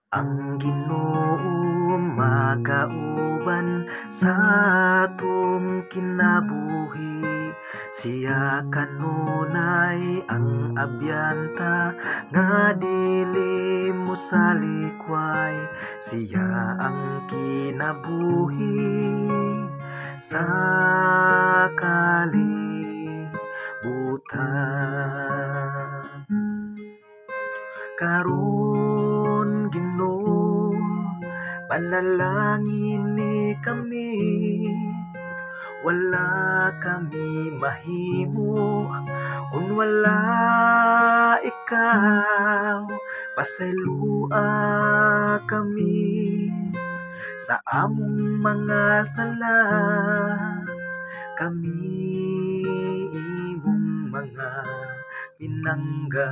Ang Ginoo magauban sa atong kinabuhi. Siya kanunay ang abyanta nga dili mosalikway. Siya ang kinabuhi sa kalibutan. Karon Ginoo, panalangin ni kami, wala kami mahimo kung wala ikaw. Pasaylua kami sa among mga sala, kami imong mga pinangga.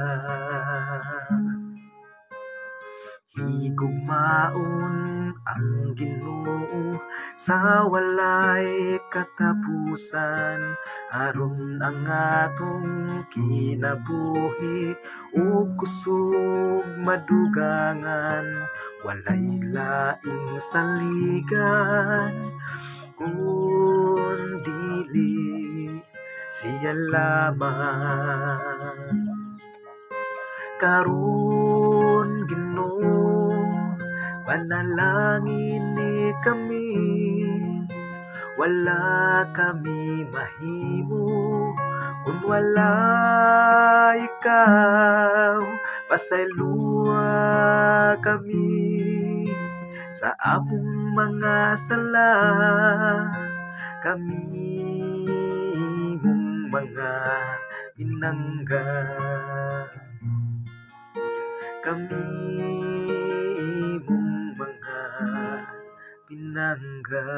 Higugmaon ang Ginoo sa walay katapusan, aron ang atong kinabuhi ug kusog madugangan. Walay laing saligan kun dili siya lamang. Karon Ginoo, panalangin ni kami, wala kami mahimo kung wala ikaw. Pasaylua kami sa among mga sala, kami imong mga pinangga. Kami imong mga pinangga.